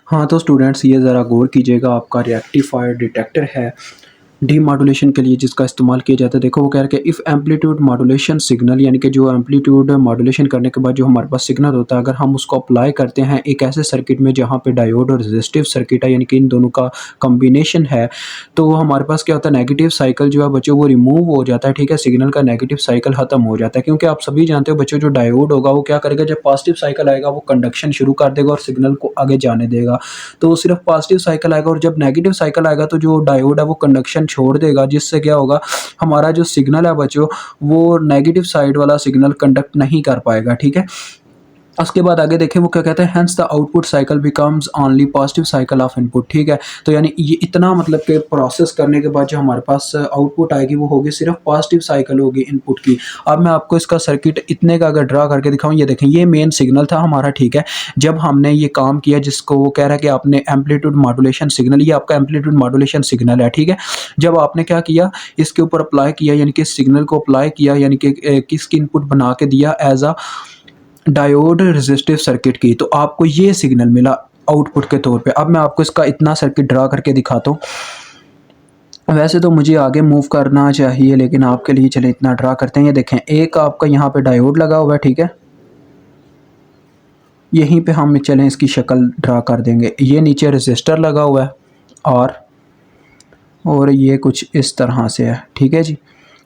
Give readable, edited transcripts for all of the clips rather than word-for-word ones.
हाँ, तो स्टूडेंट्स ये ज़रा गौर कीजिएगा, आपका रेक्टिफायर डिटेक्टर है डीमॉड्यूलेशन के लिए जिसका इस्तेमाल किया जाता है। देखो वो कह रहा है कि इफ़ एम्पलीट्यूड मॉड्यूलेशन सिग्नल, यानी कि जो एम्पलीट्यूड मॉड्यूलेशन करने के बाद जो हमारे पास सिग्नल होता है, अगर हम उसको अप्लाई करते हैं एक ऐसे सर्किट में जहाँ पे डायोड और रेजिस्टिव सर्किट है, यानी कि इन दोनों का कॉम्बिनेशन है, तो हमारे पास क्या होता है, नेगेटिव साइकिल जो है बच्चों वो रिमूव हो जाता है। ठीक है, सिग्नल का नेगेटिव साइकिल खत्म हो जाता है, क्योंकि आप सभी जानते हो बच्चों, जो डायोड होगा वो क्या करेगा, जब पॉजिटिव साइकिल आएगा वो कंडक्शन शुरू कर देगा और सिग्नल को आगे जाने देगा। तो सिर्फ पॉजिटिव साइकिल आएगा, और जब नेगेटिव साइकिल आएगा तो जो डायोड है वो कंडक्शन छोड़ देगा, जिससे क्या होगा, हमारा जो सिग्नल है बच्चों, वो नेगेटिव साइड वाला सिग्नल कंडक्ट नहीं कर पाएगा। ठीक है, उसके बाद आगे देखें वो क्या कहते हैं, hence the output cycle becomes only positive cycle of input. ठीक है, तो यानी ये इतना मतलब कि प्रोसेस करने के बाद जो हमारे पास आउटपुट आएगी वो होगी सिर्फ पॉजिटिव साइकिल होगी इनपुट की। अब मैं आपको इसका सर्किट इतने का अगर ड्रा करके दिखाऊं, ये देखें, ये मेन सिग्नल था हमारा। ठीक है, जब हमने ये काम किया, जिसको वो कह रहा है कि आपने एम्पलीट्यूड मॉड्यूलेशन सिग्नल, ये आपका एम्पलीट्यूड मॉड्यूलेशन सिग्नल है। ठीक है, जब आपने क्या किया, इसके ऊपर अप्लाई किया, यानी कि सिग्नल को अप्लाई किया, यानी कि किसकी इनपुट बना के दिया as a diode resistive circuit की, तो आपको ये सिग्नल मिला आउटपुट के तौर पे। अब मैं आपको इसका इतना सर्किट ड्रा करके दिखाता हूँ। वैसे तो मुझे आगे मूव करना चाहिए, लेकिन आपके लिए चले इतना ड्रा करते हैं। ये देखें, एक आपका यहाँ पे डायोड लगा हुआ है। ठीक है, यहीं पे हम चलें इसकी शक्ल ड्रा कर देंगे। ये नीचे रेजिस्टर लगा हुआ है और ये कुछ इस तरह से है। ठीक है जी,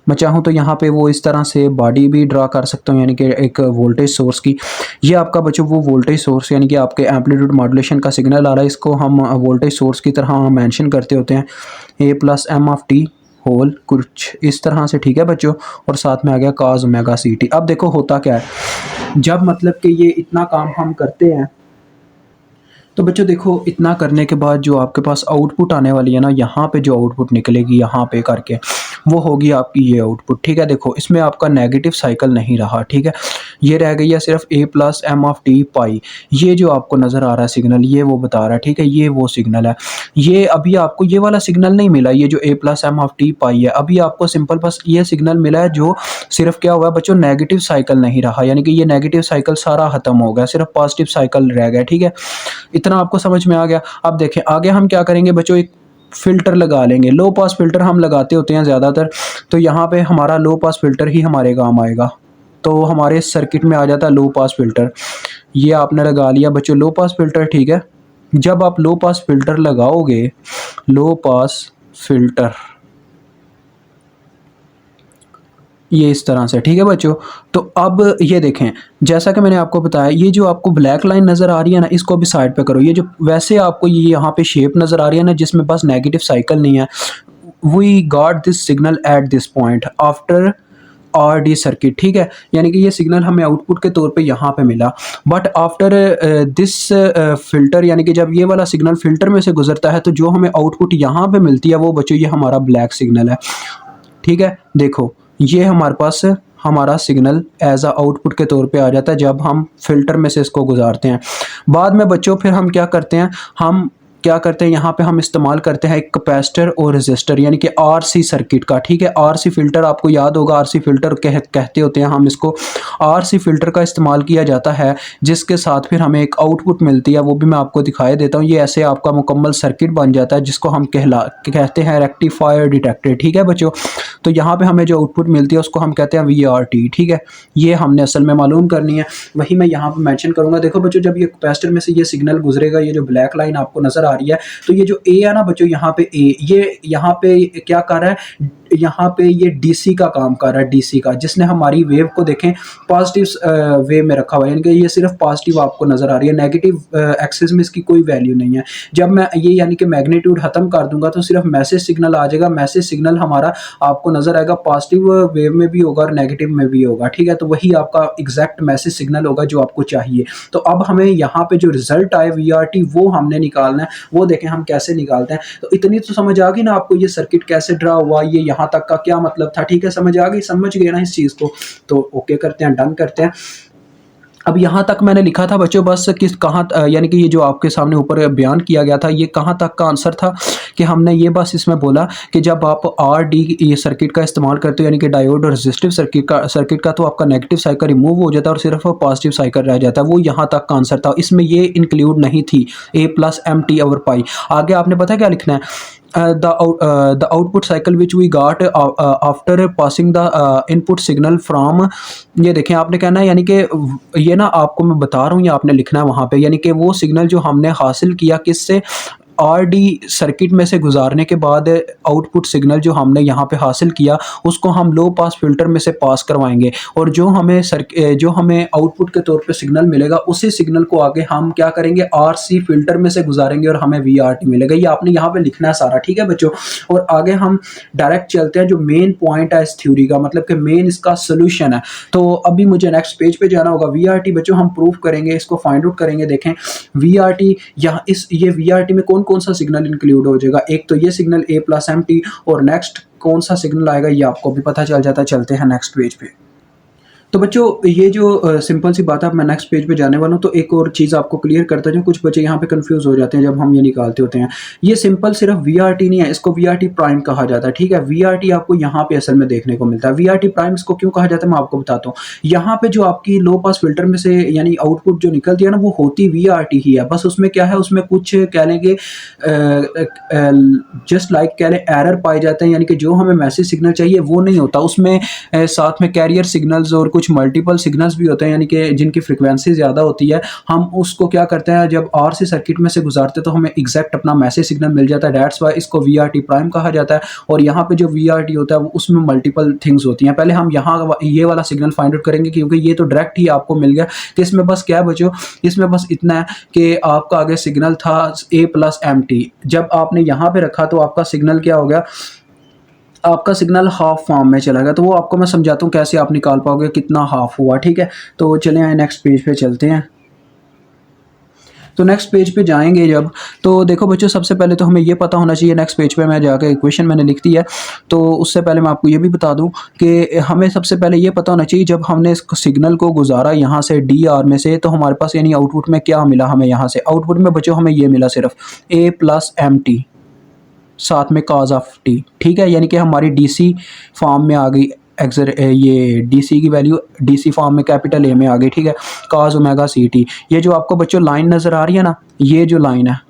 मैं चाहूँ तो यहाँ पे वो इस तरह से बॉडी भी ड्रा कर सकता हूँ, यानी कि एक वोल्टेज सोर्स की। ये आपका बच्चों वो वोल्टेज सोर्स, यानी कि आपके एम्पलीट्यूड मॉड्यूलेशन का सिग्नल आ रहा है, इसको हम वोल्टेज सोर्स की तरह मेंशन करते होते हैं, A plus M of T whole, कुछ इस तरह से। ठीक है बच्चों, और साथ में आ गया काज ओमेगा सी टी। अब देखो होता क्या है, जब मतलब कि ये इतना काम हम करते हैं, तो बच्चों देखो इतना करने के बाद जो आपके पास आउटपुट आने वाली है ना, यहाँ पे जो आउटपुट निकलेगी यहाँ पे करके, वो होगी आपकी ये आउटपुट। ठीक है, देखो इसमें आपका नेगेटिव साइकिल नहीं रहा। ठीक है, ये रह गई है सिर्फ ए plus M of T pi. ये जो आपको नज़र आ रहा है सिग्नल, ये वो बता रहा है। ठीक है, ये वो सिग्नल है। ये अभी आपको ये वाला सिग्नल नहीं मिला, ये जो ए plus M of T pi है, अभी आपको सिंपल बस ये सिग्नल मिला है, जो सिर्फ क्या हुआ है बच्चों, नेगेटिव साइकिल नहीं रहा, यानी कि ये नेगेटिव साइकिल सारा खत्म हो गया, सिर्फ पॉजिटिव साइकिल रह गया। ठीक है, इतना आपको समझ में आ गया। अब देखें आगे हम क्या करेंगे बच्चों, एक फ़िल्टर लगा लेंगे। लो पास फ़िल्टर हम लगाते होते हैं ज़्यादातर, तो यहाँ पे हमारा लो पास फ़िल्टर ही हमारे काम आएगा। तो हमारे सर्किट में आ जाता है लो पास फ़िल्टर। ये आपने लगा लिया बच्चों लो पास फ़िल्टर। ठीक है, जब आप लो पास फ़िल्टर लगाओगे, लो पास फ़िल्टर ये इस तरह से। ठीक है बच्चों, तो अब ये देखें, जैसा कि मैंने आपको बताया, ये जो आपको ब्लैक लाइन नज़र आ रही है ना, इसको भी साइड पे करो। ये जो वैसे आपको ये यहाँ पे शेप नज़र आ रही है ना, जिसमें बस नेगेटिव साइकिल नहीं है, we got this signal at this point after R D circuit. ठीक है, यानी कि ये सिग्नल हमें आउटपुट के तौर पे यहाँ पे मिला, बट आफ्टर दिस फिल्टर, यानी कि जब ये वाला सिग्नल फिल्टर में से गुजरता है, तो जो हमें आउटपुट यहाँ पे मिलती है वो बच्चों ये हमारा ब्लैक सिग्नल है। ठीक है, देखो ये हमारे पास हमारा सिग्नल एज अ आउटपुट के तौर पे आ जाता है जब हम फिल्टर में से इसको गुजारते हैं। बाद में बच्चों फिर हम क्या करते हैं, यहाँ पे हम इस्तेमाल करते हैं एक कैपेसिटर और रेजिस्टर, यानी कि आरसी सर्किट का। ठीक है, आरसी फिल्टर आपको याद होगा, आरसी फिल्टर कहते होते हैं हम इसको। आरसी फिल्टर का इस्तेमाल किया जाता है, जिसके साथ फिर हमें एक आउटपुट मिलती है, वो भी मैं आपको दिखाई देता हूँ। ये ऐसे आपका मुकम्मल सर्किट बन जाता है, जिसको हम कहते हैं रेक्टिफायर डिटेक्टर। ठीक है बच्चों, तो यहाँ पे हमें जो आउटपुट मिलती है उसको हम कहते हैं VRT। ठीक है, ये हमने असल में मालूम करनी है, वही मैं यहाँ पे मेंशन करूँगा। देखो बच्चों, जब ये कैपेसिटर में से ये सिग्नल गुजरेगा, ये जो ब्लैक लाइन आपको नज़र आ रही है, तो ये जो ए है ना बच्चों, यहाँ पे ए, ये यहाँ पे क्या कर रहा है, यहाँ पे ये डीसी का काम कर रहा है, डीसी का, जिसने हमारी वेव को देखें पॉजिटिव वेव में रखा हुआ है, यानी कि ये सिर्फ पॉजिटिव आपको नज़र आ रही है, नेगेटिव एक्सिस में इसकी कोई वैल्यू नहीं है। जब मैं ये यानी कि मैग्नीट्यूड ख़त्म कर दूंगा, तो सिर्फ मैसेज सिग्नल आ जाएगा। मैसेज सिग्नल हमारा आपको नज़र आएगा, पॉजिटिव वेव में भी होगा और नेगेटिव में भी होगा। ठीक है, तो वही आपका एग्जैक्ट मैसेज सिग्नल होगा जो आपको चाहिए। तो अब हमें यहाँ पे जो रिजल्ट आए VRT, वो हमने निकालना है। वो देखें हम कैसे निकालते हैं। तो इतनी तो समझ आ गई ना आपको, ये सर्किट कैसे ड्रा हुआ, ये यहाँ तक का क्या मतलब था। ठीक है, समझ आ गई, समझ गए ना इस चीज़ को। तो ओके करते हैं, डन करते हैं। अब यहाँ तक मैंने लिखा था बच्चों बस किस कहाँ यानी कि ये जो आपके सामने ऊपर बयान किया गया था ये कहाँ तक का आंसर था कि हमने ये बस इसमें बोला कि जब आप आर डी ये सर्किट का इस्तेमाल करते हो यानी कि डायोड और रेजिस्टिव सर्किट का तो आपका नेगेटिव साइकिल रिमूव हो जाता है और सिर्फ पॉजिटिव साइकिल रह जाता है। वो यहाँ तक का आंसर था, इसमें ये इंक्लूड नहीं थी A plus M T over pi. आगे आपने पता क्या लिखना है, the output cycle which we got after passing the input signal from, ये देखें आपने कहना है यानी कि ये ना आपको मैं बता रहा हूँ ये आपने लिखना है वहाँ पे, यानी कि वो सिग्नल जो हमने हासिल किया किससे, आर डी सर्किट में से गुजारने के बाद आउटपुट सिग्नल जो हमने यहाँ पे हासिल किया उसको हम लो पास फिल्टर में से पास करवाएंगे और जो हमें आउटपुट के तौर पे सिग्नल मिलेगा उसी सिग्नल को आगे हम क्या करेंगे आर सी फिल्टर में से गुजारेंगे और हमें वी आर टी मिलेगा। ये आपने यहाँ पे लिखना है सारा, ठीक है बच्चों। और आगे हम डायरेक्ट चलते हैं जो मेन पॉइंट है इस थ्योरी का, मतलब कि मेन इसका सोल्यूशन है। तो अभी मुझे नेक्स्ट पेज पे जाना होगा। वी आर टी बच्चों हम प्रूफ करेंगे, इसको फाइंड आउट करेंगे। देखें वी आर टी, यहाँ ये वी आर टी में कौन सा सिग्नल इंक्लूड हो जाएगा, एक तो ये सिग्नल ए प्लस एम टी और नेक्स्ट कौन सा सिग्नल आएगा ये आपको भी पता चल जाता है। चलते हैं नेक्स्ट पेज पे। तो बच्चों ये जो सिंपल सी बात है, अब मैं नेक्स्ट पेज पे जाने वाला हूँ। तो एक और चीज़ आपको क्लियर करता हूँ, कुछ बच्चे यहाँ पे कंफ्यूज हो जाते हैं जब हम ये निकालते होते हैं। ये सिंपल सिर्फ वी आर टी नहीं है, इसको वी आर टी प्राइम कहा जाता है, ठीक है। वी आर टी आपको यहाँ पे असल में देखने को मिलता है। वी आर टी प्राइम इसको क्यों कहा जाता है मैं आपको बताता हूँ। यहाँ पे जो आपकी लो पास फिल्टर में से यानी आउटपुट जो निकलती है ना वो होती वी आर टी ही है, बस उसमें क्या है, उसमें कुछ कह लेंगे जस्ट लाइक कह लें एरर पाए जाते हैं, यानी कि जो हमें मैसेज सिग्नल चाहिए वो नहीं होता उसमें। साथ में कैरियर सिग्नल्स और कुछ मल्टीपल सिग्नल्स भी होते हैं यानी कि जिनकी फ्रिक्वेंसी ज़्यादा होती है। हम उसको क्या करते हैं जब आर सी सर्किट में से गुजारते हैं तो हमें एग्जैक्ट अपना मैसेज सिग्नल मिल जाता है। दैट्स वाई इसको वी आर टी प्राइम कहा जाता है। और यहाँ पे जो वी आर टी होता है वो उसमें मल्टीपल थिंग्स होती हैं। पहले हम यहाँ ये वाला सिग्नल फाइंड आउट करेंगे क्योंकि ये तो डायरेक्ट ही आपको मिल गया कि इसमें बस क्या बचो, इसमें बस इतना है कि आपका आगे सिग्नल था ए प्लस एम टी, जब आपने यहाँ पे रखा तो आपका सिग्नल क्या हो गया, आपका सिग्नल हाफ फॉर्म में चला गया। तो वो आपको मैं समझाता हूँ कैसे आप निकाल पाओगे कितना हाफ हुआ, ठीक है। तो चले आए नेक्स्ट पेज पे चलते हैं। तो नेक्स्ट पेज पे जाएंगे जब, तो देखो बच्चों सबसे पहले तो हमें ये पता होना चाहिए, नेक्स्ट पेज पे मैं जाकर इक्वेशन मैंने लिख दी है। तो उससे पहले मैं आपको ये भी बता दूं कि हमें सबसे पहले ये पता होना चाहिए जब हमने इस सिग्नल को गुजारा यहाँ से डी आर में से तो हमारे पास यानी आउटपुट में क्या मिला, हमें यहाँ से आउटपुट में बच्चों हमें ये मिला सिर्फ ए प्लस एम टी साथ में कॉज ऑफ टी, ठीक है। यानी कि हमारी डीसी फॉर्म में आ गई ये डीसी की वैल्यू डीसी फॉर्म में कैपिटल ए में आ गई, ठीक है। कॉज ओमेगा सी टी, ये जो आपको बच्चों लाइन नज़र आ रही है ना, ये जो लाइन है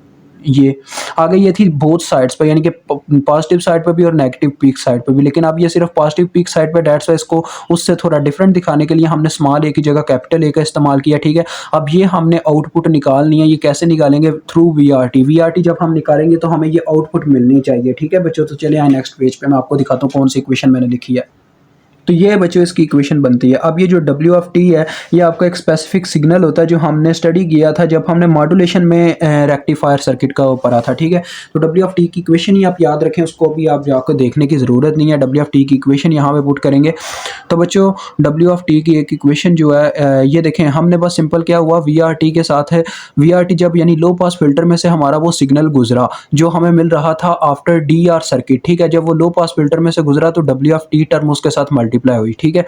ये आगे ये थी बोथ साइड्स पर, यानी कि पॉजिटिव साइड पर भी और नेगेटिव पीक साइड पर भी। लेकिन अब ये सिर्फ पॉजिटिव पीक साइड पर, डेट्स वाई इसको उससे थोड़ा डिफरेंट दिखाने के लिए हमने स्मॉल ए की जगह कैपिटल ए का इस्तेमाल किया, ठीक है। अब ये हमने आउटपुट निकालनी है, ये कैसे निकालेंगे, through V R T. V R T जब हम निकालेंगे तो हमें ये आउटपुट मिलनी चाहिए, ठीक है बच्चों। तो चले आए नेक्स्ट पेज पे, मैं आपको दिखाता हूँ कौन सी इक्वेशन मैंने लिखी है। तो ये बच्चों इसकी इक्वेशन बनती है। अब ये जो डब्ल्यू ऑफ टी है ये आपका एक स्पेसिफिक सिग्नल होता है जो हमने स्टडी किया था जब हमने मॉड्यूलेशन में रेक्टिफायर सर्किट का पढ़ा था, ठीक है। तो डब्ल्यू ऑफ टी की इक्वेशन ही आप याद रखें, उसको भी आप जाकर देखने की ज़रूरत नहीं है। डब्ल्यू ऑफ टी की इक्वेशन यहाँ पे पुट करेंगे तो बच्चों डब्ल्यू ऑफ टी की एक इक्वेशन जो है ये देखें, हमने बस सिंपल क्या हुआ वी आर टी के साथ है, वी आर टी जब यानी लो पास फिल्टर में से हमारा वो सिग्नल गुजरा जो हमें मिल रहा था आफ्टर डी आर सर्किट, ठीक है। जब वो लो पास फिल्टर में से गुजरा तो डब्ल्यू ऑफ टी टर्म उसके साथ मल्टीप्लाई हुई, ठीक है।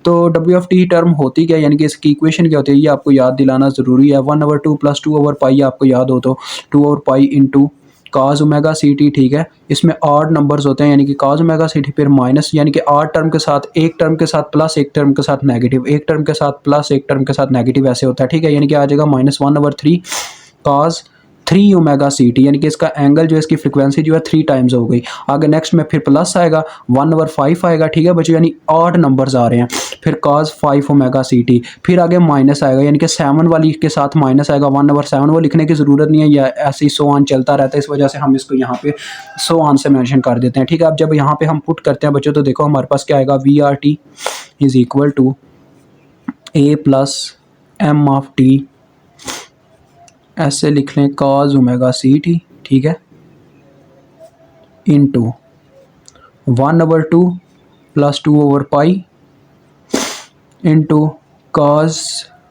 तो डब्ल्यू ऑफ टी टर्म होती क्या, यानी कि इसकी इक्वेशन क्या होती है ये आपको याद दिलाना ज़रूरी है। 1/2 + 2/पाई आपको याद हो तो 2/पाई इंटू काज ओमेगा सी टी, ठीक है। इसमें आठ नंबर्स होते हैं यानी कि काज ओमेगा सी टी फिर माइनस, यानी कि आठ टर्म के साथ एक टर्म के साथ प्लस एक टर्म के साथ नेगेटिव, एक टर्म के साथ प्लस एक टर्म के साथ नेगेटिव, ऐसे होता है, ठीक है। यानी कि आ जाएगा -1/3 काज 3 ओमेगा सी टी, यानी कि इसका एंगल जो है इसकी फ्रिक्वेंसी जो है 3 टाइम्स हो गई। आगे नेक्स्ट में फिर प्लस आएगा 1/5 आएगा, ठीक है बच्चों, यानी 8 नंबर्स आ रहे हैं। फिर cos 5 ओमेगा सी टी, फिर आगे माइनस आएगा यानी कि 7 वाली के साथ माइनस आएगा 1/7, वो लिखने की ज़रूरत नहीं है, या ऐसे ही सो ऑन चलता रहता है, इस वजह से हम इसको यहाँ पे सो ऑन से मेंशन कर देते हैं, ठीक है। अब जब यहाँ पे हम पुट करते हैं बच्चों तो देखो हमारे पास क्या आएगा, V R T is equal to A plus M of T, ऐसे लिख लें cos ओमेगा सी टी, ठीक है, इंटू 1/2 + 2/पाई into cos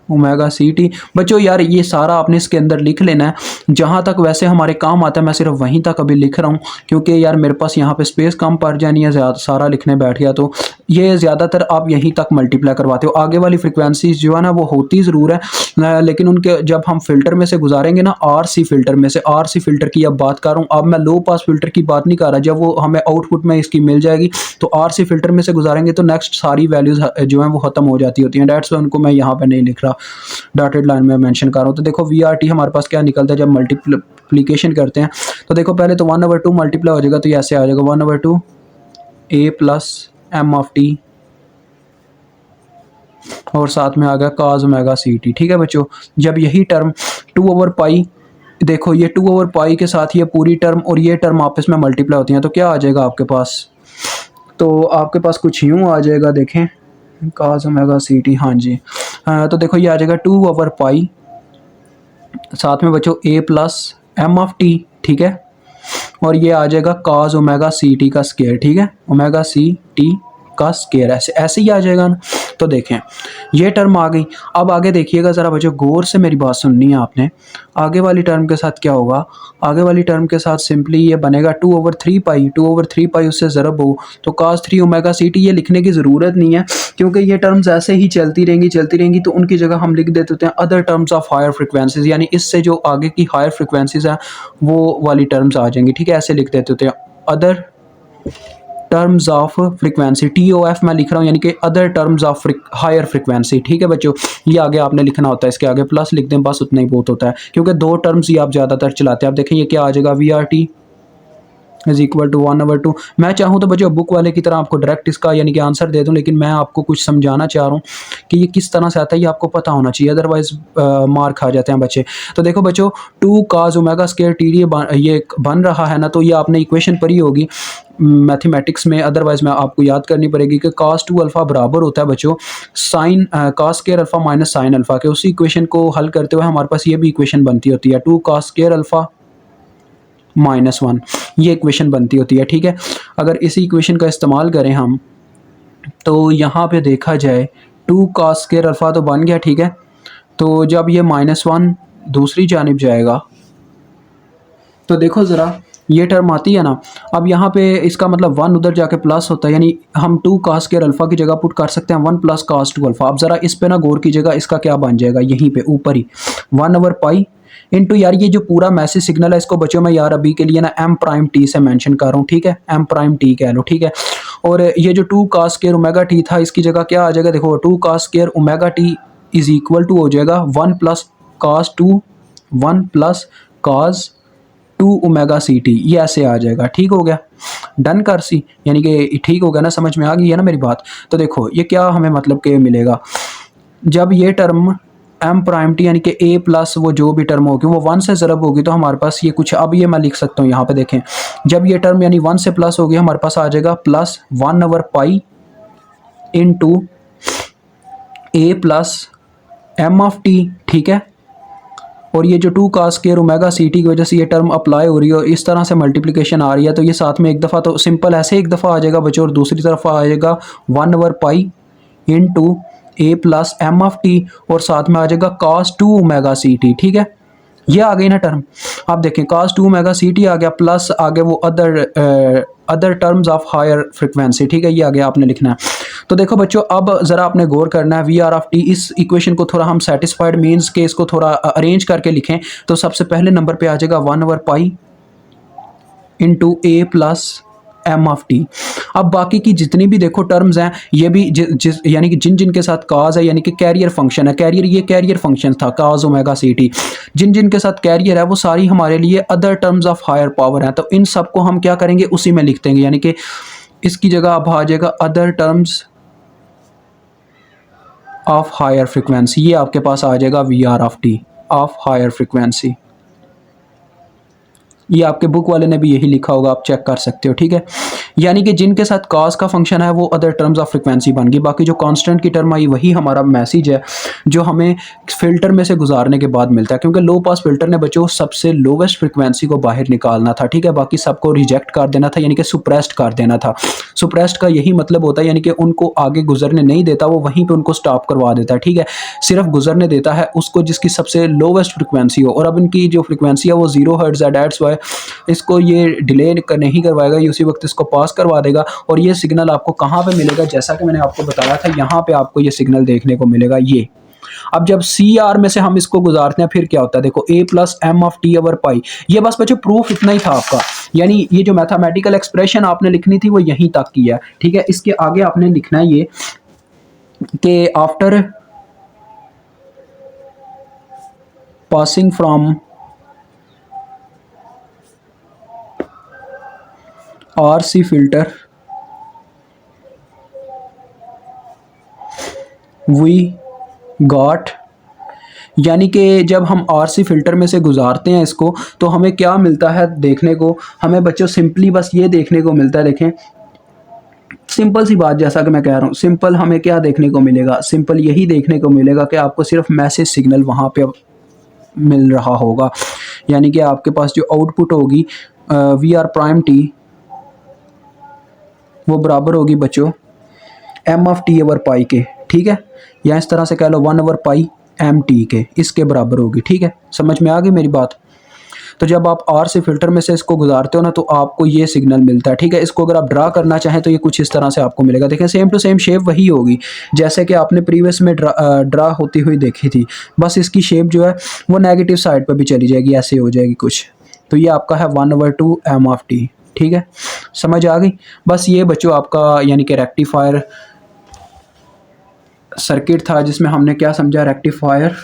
omega C T. बच्चों यार ये सारा आपने इसके अंदर लिख लेना है, जहाँ तक वैसे हमारे काम आता है मैं सिर्फ वहीं तक अभी लिख रहा हूँ, क्योंकि यार मेरे पास यहाँ पे स्पेस कम पड़ जानी है, ज़्यादा सारा लिखने बैठ गया तो ये ज़्यादातर आप यहीं तक मल्टीप्लाई करवाते हो। आगे वाली फ्रिक्वेंसीज जो है ना वो होती ज़रूर है, लेकिन उनके जब हम फिल्टर में से गुजारेंगे ना, आर सी फिल्टर में से, आर सी फिल्टर की अब बात कर रहा हूँ, अब मैं लो पास फिल्टर की बात नहीं कर रहा, जब वो हमें आउटपुट में इसकी मिल जाएगी तो आर सी फिल्टर में से गुजारेंगे तो नेक्स्ट सारी वैल्यूज़ जो हैं वो ख़त्म हो जाती होती हैं। डेट्स उनको मैं यहाँ पे नहीं लिख रहा, डॉटेड लाइन में मेंशन कर रहा हूँ। तो देखो वी आर टी हमारे पास क्या निकलता है जब मल्टीप्लिकेशन करते हैं, तो देखो पहले तो 1/2 मल्टीप्लाई हो जाएगा, तो ये ऐसे आ जाएगा 1/2 ए प्लस एम ऑफ टी और साथ में आ गया काज ओमेगा सी टी। ठीक है बच्चों, जब यही टर्म 2/पाई, देखो ये 2/पाई के साथ ये पूरी टर्म और ये टर्म आपस में मल्टीप्लाई होती हैं तो क्या आ जाएगा आपके पास, तो आपके पास कुछ यूँ आ जाएगा, देखें काज ओमेगा सी टी, हाँ जी। तो देखो ये आ जाएगा 2/पाई, साथ में बच्चों ए प्लस एम ऑफ टी, ठीक है, और ये आ जाएगा काज ओमेगा सी टी का स्केयर, ठीक है, ओमेगा सी टी का स्केयर, ऐसे ऐसे ही आ जाएगा ना। तो देखें ये टर्म आ गई। अब आगे देखिएगा ज़रा बच्चों, गौर से मेरी बात सुननी है आपने। आगे वाली टर्म के साथ क्या होगा, आगे वाली टर्म के साथ सिंपली ये बनेगा 2/3 पाई, 2/3 पाई उससे ज़रब हो तो काज 3 ओमेगा सी टी, ये लिखने की ज़रूरत नहीं है क्योंकि ये टर्म्स ऐसे ही चलती रहेंगी तो उनकी जगह हम लिख देते हैं other terms of higher frequencies, यानी इससे जो आगे की हायर फ्रिक्वेंसीज हैं वो वाली टर्म्स आ जाएंगी। ठीक है, ऐसे लिख देते हैं other terms of frequency, TOF मैं लिख रहा हूँ, यानी कि other terms of higher frequency. ठीक है बच्चों, ये आगे आपने लिखना होता है, इसके आगे प्लस लिख दें बस, उतना ही बहुत होता है क्योंकि दो टर्म्स ही आप ज़्यादातर चलाते हैं। आप देखें ये क्या आ जाएगा, VRT इज इक्वल टू 1/2। मैं चाहूँ तो बच्चों बुक वाले की तरह आपको डायरेक्ट इसका यानी कि आंसर दे दूँ, लेकिन मैं आपको कुछ समझाना चाह रहा हूँ कि ये किस तरह से आता है, ये आपको पता होना चाहिए, अदरवाइज मार खा जाते हैं बच्चे। तो देखो बच्चों 2 काज ओमेगा स्क्वायर टी ये बन रहा है ना, तो ये आपने इक्वेशन पढ़ी होगी मैथमेटिक्स में, अदरवाइज मैं आपको याद करनी पड़ेगी कि cos 2 अल्फ़ा बराबर होता है बच्चों sine cos square alpha minus sine alpha के। उसी इक्वेशन को हल करते हुए हमारे पास ये भी इक्वेशन बनती होती है 2 cos स्क्वायर अल्फ़ा -1, ये इक्वेशन बनती होती है। ठीक है, अगर इसी इक्वेशन का इस्तेमाल करें हम तो यहाँ पे देखा जाए 2 cos स्क्वायर अल्फ़ा तो बन गया, ठीक है, तो जब ये -1 दूसरी जानिब जाएगा तो देखो ज़रा ये टर्म आती है ना, अब यहाँ पे इसका मतलब 1 उधर जाके प्लस होता है, यानी हम 2 cos स्क्वायर अल्फ़ा की जगह पुट कर सकते हैं 1 + cos 2 अल्फ़ा। अब ज़रा इस पे ना गौर कीजिएगा, इसका क्या बन जाएगा, यहीं पे ऊपर ही 1/पाई इंटू, यार ये जो पूरा मैसेज सिग्नल है इसको बच्चों मैं यार अभी के लिए ना M' से मेंशन कर रहा हूँ, ठीक है, M' कह लो, ठीक है। और ये जो 2 cos स्क्वायर ओमेगा टी था इसकी जगह क्या आ जाएगा, देखो 2 cos square omega T is equal to हो जाएगा 1 + cos 2, 1 + cos 2 omega C T, ये ऐसे आ जाएगा। ठीक हो गया, डन कर सी, यानी कि ठीक हो गया ना, समझ में आ गई है ना मेरी बात। तो देखो ये क्या हमें मतलब कि मिलेगा, जब ये टर्म M' यानी कि A प्लस वो जो भी टर्म होगी वो 1 से ज़रब होगी तो हमारे पास ये कुछ, अब ये मैं लिख सकता हूँ यहाँ पे देखें, जब ये टर्म यानी 1 से प्लस होगी हमारे पास आ जाएगा प्लस 1/पाई इंटू A प्लस M(t), ठीक है, और ये जो 2 cos square omega C T की वजह से ये टर्म अप्लाई हो रही है और इस तरह से मल्टीप्लिकेशन आ रही है, तो ये साथ में एक दफ़ा तो सिंपल ऐसे एक दफ़ा आ जाएगा बच्चों, और दूसरी तरफ आ जाएगा 1/पाई इंटू A प्लस M(t) और साथ में आ जाएगा cos 2 ओमेगा सी टी। ठीक है, ये आ गई ना टर्म। आप देखें cos 2 ओमेगा सी टी आ गया, प्लस आगे वो other terms of higher frequency, ठीक है, ये आगे आपने लिखना है। तो देखो बच्चों अब ज़रा आपने गौर करना है VR(t), इस इक्वेशन को थोड़ा हम सेटिस्फाइड मीन्स के इसको थोड़ा अरेंज करके लिखें तो सबसे पहले नंबर पे आ जाएगा 1/पाई इंटू A प्लस M(t). अब बाकी की जितनी भी देखो टर्म्स हैं ये भी यानी कि जिन जिन के साथ काज है, यानी कि कैरियर फंक्शन है, कैरियर ये कैरियर फंक्शन था काज ओमेगा सी टी, जिन जिन के साथ कैरियर है वो सारी हमारे लिए other terms of higher power हैं, तो इन सब को हम क्या करेंगे उसी में लिख देंगे, यानी कि इसकी जगह अब आ जाएगा other terms of higher frequency, ये आपके पास आ जाएगा VR(t) ऑफ हायर फ्रिक्वेंसी। ये आपके बुक वाले ने भी यही लिखा होगा, आप चेक कर सकते हो, ठीक है। यानी कि जिनके साथ कॉस का फंक्शन है वो अदर टर्म्स ऑफ फ्रिक्वेंसी बन गई। बाकी जो कांस्टेंट की टर्म आई वही हमारा मैसेज है जो हमें फ़िल्टर में से गुजारने के बाद मिलता है, क्योंकि लो पास फ़िल्टर ने बच्चों सबसे लोवेस्ट फ्रिक्वेंसी को बाहर निकालना था, ठीक है। बाकी सबको रिजेक्ट कर देना था, यानी कि सुप्रेस्ड कर देना था। सुप्रेस्ड का यही मतलब होता है, यानी कि उनको आगे गुजरने नहीं देता, वो वहीं पर उनको स्टॉप करवा देता है, ठीक है। सिर्फ गुजरने देता है उसको जिसकी सबसे लोवेस्ट फ्रिक्वेंसी हो। और अब इनकी जो फ्रिक्वेंसी है वो 0 हर्ट्ज़ है, दैट्स वाई इसको ये डिले नहीं करवाएगा, ये उसी वक्त इसको पास करवा देगा। और ये सिग्नल आपको कहाँ पे मिलेगा, जैसा कि मैंने आपको बताया था, यहाँ पे आपको ये सिग्नल देखने को मिलेगा ये। अब जब सी आर में से हम इसको गुजारते हैं फिर क्या होता है, देखो A plus M of T over pi. ये बस बच्चों प्रूफ इतना ही था आपका, यानी ये जो मैथमेटिकल एक्सप्रेशन आपने लिखनी थी वो यहीं तक की है, ठीक है। इसके आगे आपने लिखना है ये कि after passing from RC filter we got, यानी कि जब हम RC फ़िल्टर में से गुजारते हैं इसको तो हमें क्या मिलता है देखने को, हमें बच्चों सिंपली बस ये देखने को मिलता है। देखें सिंपल सी बात, जैसा कि मैं कह रहा हूँ, सिंपल हमें क्या देखने को मिलेगा, सिंपल यही देखने को मिलेगा कि आपको सिर्फ मैसेज सिग्नल वहाँ पे मिल रहा होगा। यानी कि आपके पास जो आउटपुट होगी वी आर प्राइम टी वो बराबर होगी बच्चों M of T over pi के, ठीक है। या इस तरह से कह लो 1 ओवर पाई एम टी के, इसके बराबर होगी, ठीक है। समझ में आ गई मेरी बात। तो जब आप आर से फिल्टर में से इसको गुजारते हो ना तो आपको ये सिग्नल मिलता है, ठीक है। इसको अगर आप ड्रा करना चाहें तो ये कुछ इस तरह से आपको मिलेगा। देखें सेम टू सेम शेप वही होगी जैसे कि आपने प्रीवियस में ड्रा होती हुई देखी थी, बस इसकी शेप जो है वो नेगेटिव साइड पर भी चली जाएगी, ऐसे हो जाएगी कुछ। तो ये आपका है 1/2 एम ऑफ टी, ठीक है। समझ आ गई। बस ये बच्चों आपका यानी कि रेक्टिफायर सर्किट था जिसमें हमने क्या समझा, रेक्टिफायर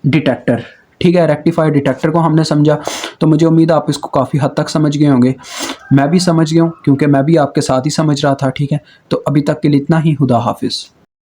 डिटेक्टर, ठीक है। रेक्टिफायर डिटेक्टर को हमने समझा। तो मुझे उम्मीद है आप इसको काफ़ी हद तक समझ गए होंगे। मैं भी समझ गया हूँ क्योंकि मैं भी आपके साथ ही समझ रहा था, ठीक है। तो अभी तक के लिए इतना ही। खुदा हाफिज़।